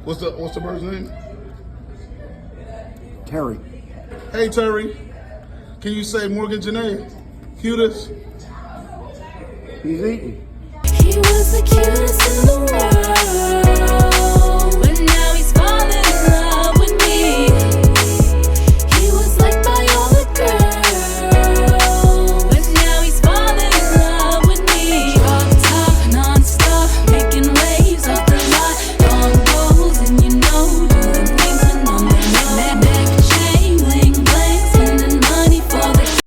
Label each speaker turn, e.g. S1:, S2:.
S1: What's the bird's name?
S2: Terry.
S1: Hey Terry, can you say Morgan Janae? Cutest?
S2: He's eating.
S3: He was the cutest in the world, but now he's